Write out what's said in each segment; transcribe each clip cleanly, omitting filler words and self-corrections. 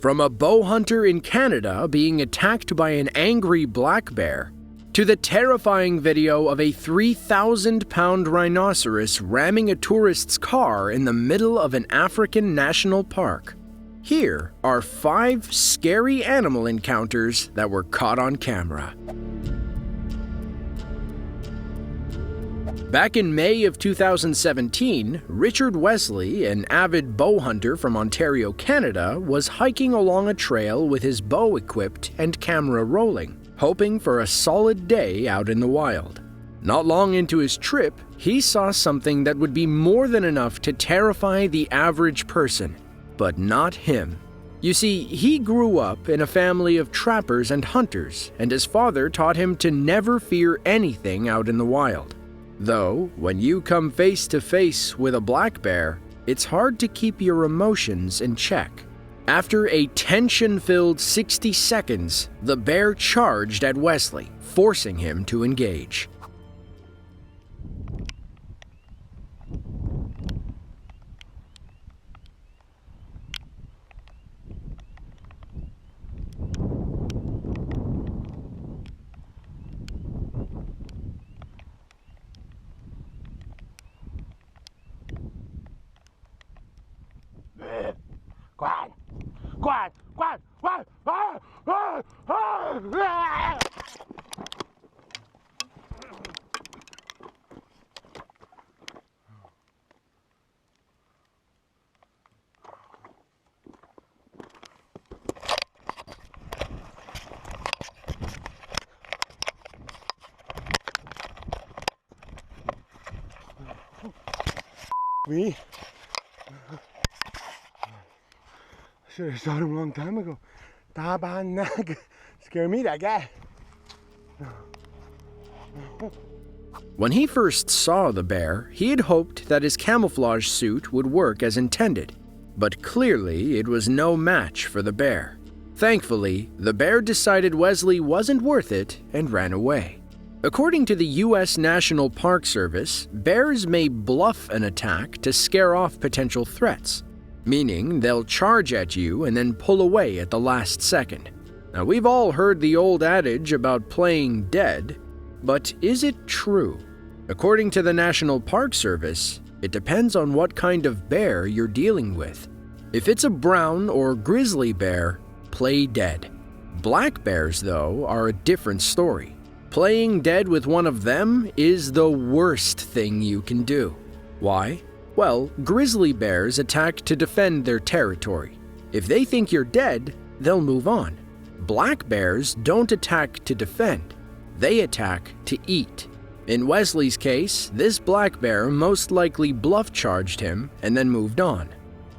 From a bow hunter in Canada being attacked by an angry black bear, to the terrifying video of a 3,000-pound rhinoceros ramming a tourist's car in the middle of an African national park. Here are 5 scary animal encounters that were caught on camera. Back in May of 2017, Richard Wesley, an avid bow hunter from Ontario, Canada, was hiking along a trail with his bow equipped and camera rolling, hoping for a solid day out in the wild. Not long into his trip, he saw something that would be more than enough to terrify the average person, but not him. You see, he grew up in a family of trappers and hunters, and his father taught him to never fear anything out in the wild. Though, when you come face to face with a black bear, it's hard to keep your emotions in check. After a tension-filled 60 seconds, the bear charged at Wesley, forcing him to engage. Quack, quack, quack, quack, ah, ah, ah. Me? Should have shot him a long time ago. Scare me, that guy. When he first saw the bear, he had hoped that his camouflage suit would work as intended, but clearly it was no match for the bear. Thankfully, the bear decided Wesley wasn't worth it and ran away. According to the U.S. National Park Service, bears may bluff an attack to scare off potential threats, meaning they'll charge at you and then pull away at the last second. Now, we've all heard the old adage about playing dead, but is it true? According to the National Park Service, it depends on what kind of bear you're dealing with. If it's a brown or grizzly bear, play dead. Black bears, though, are a different story. Playing dead with one of them is the worst thing you can do. Why? Well, grizzly bears attack to defend their territory. If they think you're dead, they'll move on. Black bears don't attack to defend. They attack to eat. In Wesley's case, this black bear most likely bluff charged him and then moved on.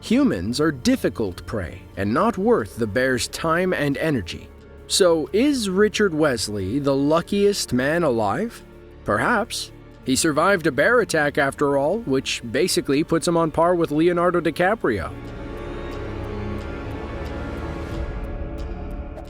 Humans are difficult prey and not worth the bear's time and energy. So, is Richard Wesley the luckiest man alive? Perhaps. He survived a bear attack after all, which basically puts him on par with Leonardo DiCaprio.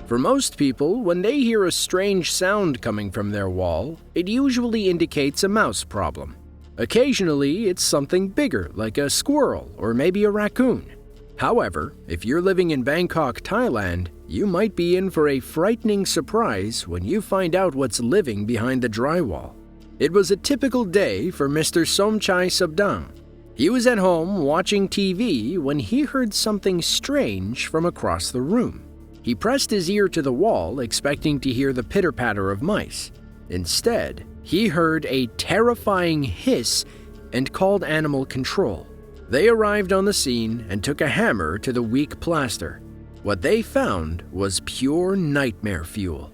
For most people, when they hear a strange sound coming from their wall, it usually indicates a mouse problem. Occasionally, it's something bigger, like a squirrel or maybe a raccoon. However, if you're living in Bangkok, Thailand, you might be in for a frightening surprise when you find out what's living behind the drywall. It was a typical day for Mr. Somchai Sabdang. He was at home watching TV when he heard something strange from across the room. He pressed his ear to the wall, expecting to hear the pitter-patter of mice. Instead, he heard a terrifying hiss and called animal control. They arrived on the scene and took a hammer to the weak plaster. What they found was pure nightmare fuel.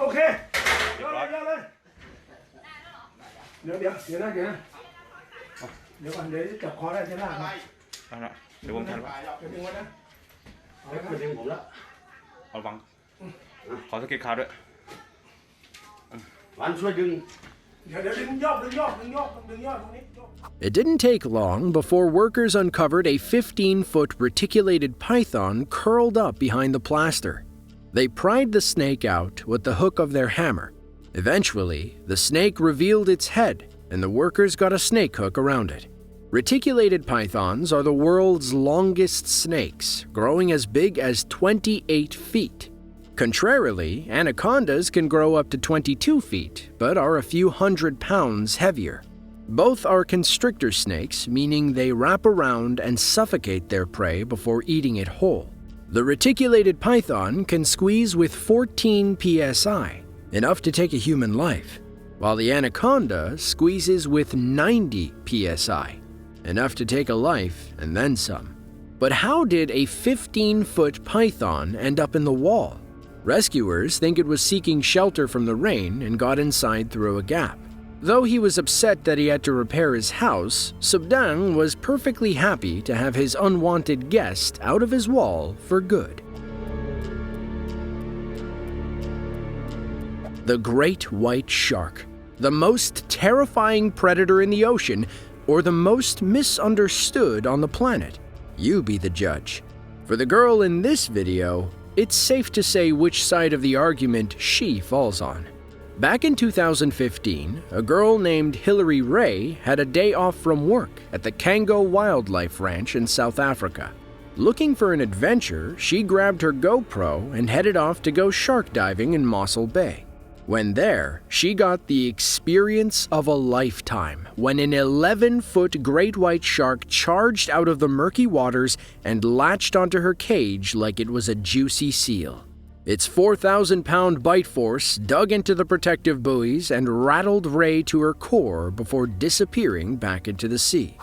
Okay. เดี๋ยวก่อนเดี๋ยวจับคอได้ใช่ไหม เอาละเดี๋ยวผมทำ เดี๋ยวดึงไว้นะ ดึงผมแล้ว ระวังขอสเก็ตคาร์ด้วย วันช่วยดึงเดี๋ยวดึงยอกตรงนี้ It didn't take long before workers uncovered a 15-foot reticulated python curled up behind the plaster. They pried the snake out with the hook of their hammer. Eventually, the snake revealed its head, and the workers got a snake hook around it. Reticulated pythons are the world's longest snakes, growing as big as 28 feet. Contrarily, anacondas can grow up to 22 feet, but are a few hundred pounds heavier. Both are constrictor snakes, meaning they wrap around and suffocate their prey before eating it whole. The reticulated python can squeeze with 14 psi, enough to take a human life, while the anaconda squeezes with 90 psi, enough to take a life and then some. But how did a 15-foot python end up in the wall? Rescuers think it was seeking shelter from the rain and got inside through a gap. Though he was upset that he had to repair his house, Subdang was perfectly happy to have his unwanted guest out of his wall for good. The great white shark, the most terrifying predator in the ocean, or the most misunderstood on the planet? You be the judge. For the girl in this video, it's safe to say which side of the argument she falls on. Back in 2015, a girl named Hillary Ray had a day off from work at the Kango Wildlife Ranch in South Africa. Looking for an adventure, she grabbed her GoPro and headed off to go shark diving in Mossel Bay. When there, she got the experience of a lifetime when an 11-foot great white shark charged out of the murky waters and latched onto her cage like it was a juicy seal. Its 4,000-pound bite force dug into the protective buoys and rattled Ray to her core before disappearing back into the sea.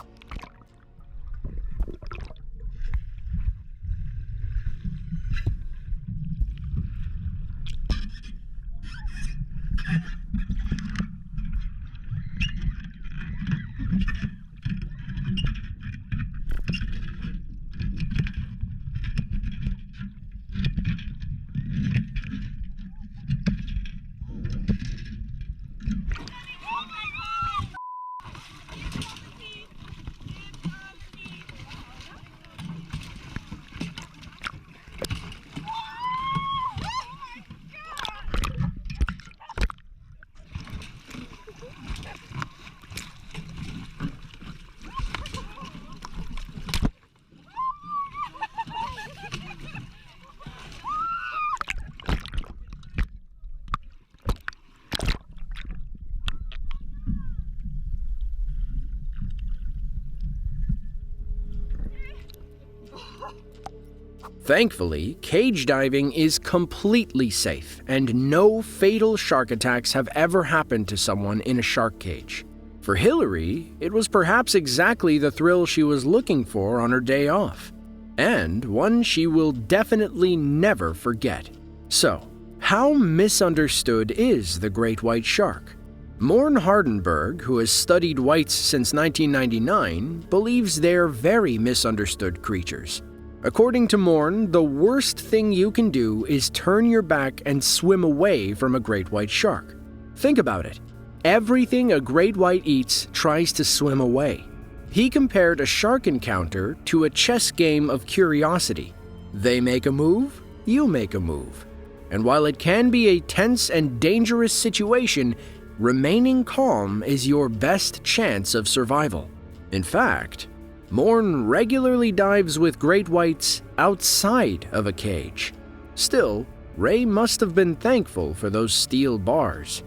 Thankfully, cage diving is completely safe, and no fatal shark attacks have ever happened to someone in a shark cage. For Hillary, it was perhaps exactly the thrill she was looking for on her day off, and one she will definitely never forget. So, how misunderstood is the great white shark? Morn Hardenberg, who has studied whites since 1999, believes they're very misunderstood creatures. According to Morn, the worst thing you can do is turn your back and swim away from a great white shark. Think about it. Everything a great white eats tries to swim away. He compared a shark encounter to a chess game of curiosity. They make a move, you make a move. And while it can be a tense and dangerous situation, remaining calm is your best chance of survival. In fact, Morn regularly dives with great whites outside of a cage. Still, Ray must have been thankful for those steel bars.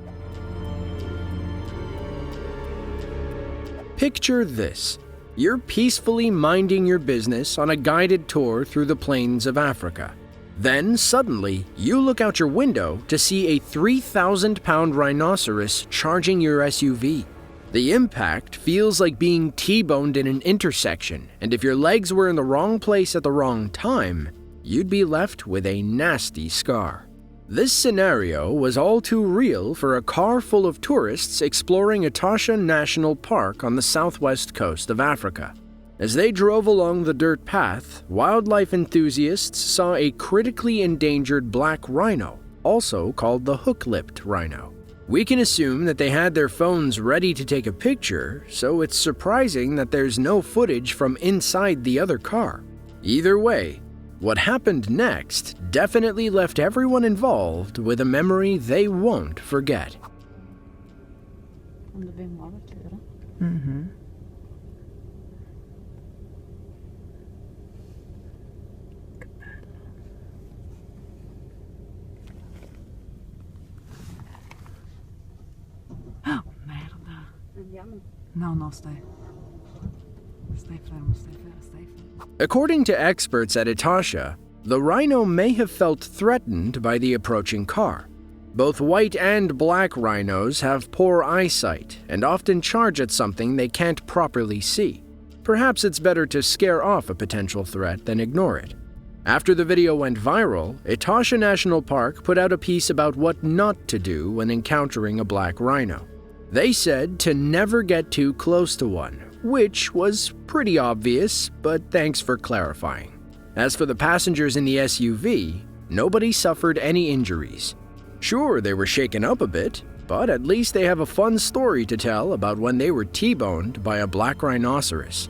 Picture this. You're peacefully minding your business on a guided tour through the plains of Africa. Then, suddenly, you look out your window to see a 3,000-pound rhinoceros charging your SUV. The impact feels like being T-boned in an intersection, and if your legs were in the wrong place at the wrong time, you'd be left with a nasty scar. This scenario was all too real for a car full of tourists exploring Etosha National Park on the southwest coast of Africa. As they drove along the dirt path, wildlife enthusiasts saw a critically endangered black rhino, also called the hook-lipped rhino. We can assume that they had their phones ready to take a picture, so it's surprising that there's no footage from inside the other car. Either way, what happened next definitely left everyone involved with a memory they won't forget. No, stay. Stay firm, stay firm. According to experts at Etosha, the rhino may have felt threatened by the approaching car. Both white and black rhinos have poor eyesight and often charge at something they can't properly see. Perhaps it's better to scare off a potential threat than ignore it. After the video went viral, Etosha National Park put out a piece about what not to do when encountering a black rhino. They said to never get too close to one, which was pretty obvious, but thanks for clarifying. As for the passengers in the SUV, nobody suffered any injuries. Sure, they were shaken up a bit, but at least they have a fun story to tell about when they were T-boned by a black rhinoceros.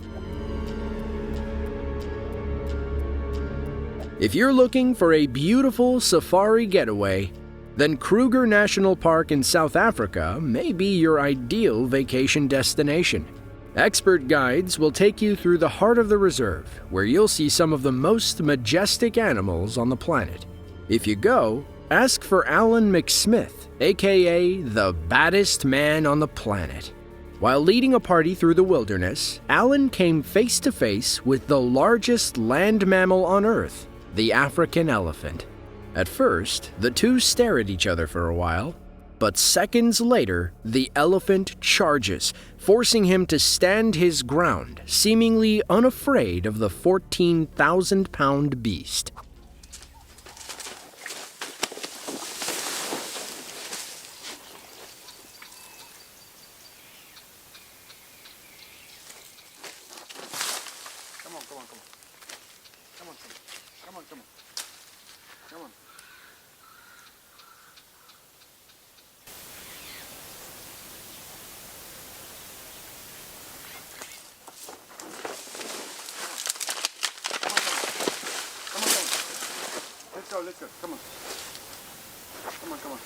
If you're looking for a beautiful safari getaway, then Kruger National Park in South Africa may be your ideal vacation destination. Expert guides will take you through the heart of the reserve, where you'll see some of the most majestic animals on the planet. If you go, ask for Alan McSmith, aka the baddest man on the planet. While leading a party through the wilderness, Alan came face to face with the largest land mammal on Earth, the African elephant. At first, the two stare at each other for a while, but seconds later, the elephant charges, forcing him to stand his ground, seemingly unafraid of the 14,000-pound beast. Let's go. Come on. Come on.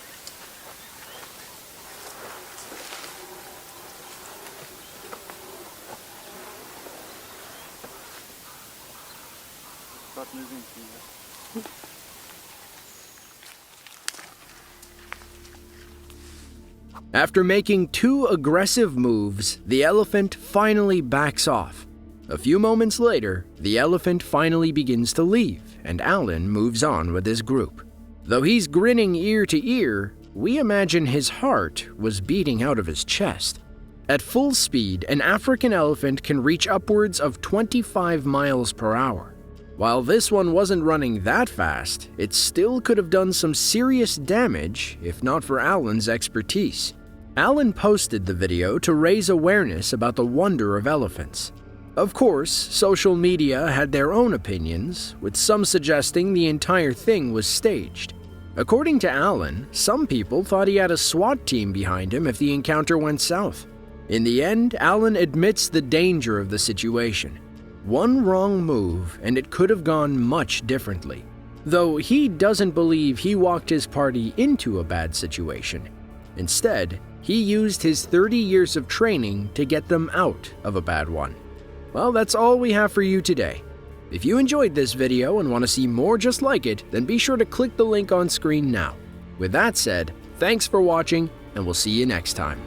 Start moving, please. After making two aggressive moves, the elephant finally backs off. A few moments later, the elephant finally begins to leave, and Alan moves on with his group. Though he's grinning ear to ear, we imagine his heart was beating out of his chest. At full speed, an African elephant can reach upwards of 25 miles per hour. While this one wasn't running that fast, it still could have done some serious damage if not for Alan's expertise. Alan posted the video to raise awareness about the wonder of elephants. Of course, social media had their own opinions, with some suggesting the entire thing was staged. According to Alan, some people thought he had a SWAT team behind him if the encounter went south. In the end, Alan admits the danger of the situation. One wrong move, and it could have gone much differently. Though he doesn't believe he walked his party into a bad situation. Instead, he used his 30 years of training to get them out of a bad one. Well, that's all we have for you today. If you enjoyed this video and want to see more just like it, then be sure to click the link on screen now. With that said, thanks for watching, and we'll see you next time.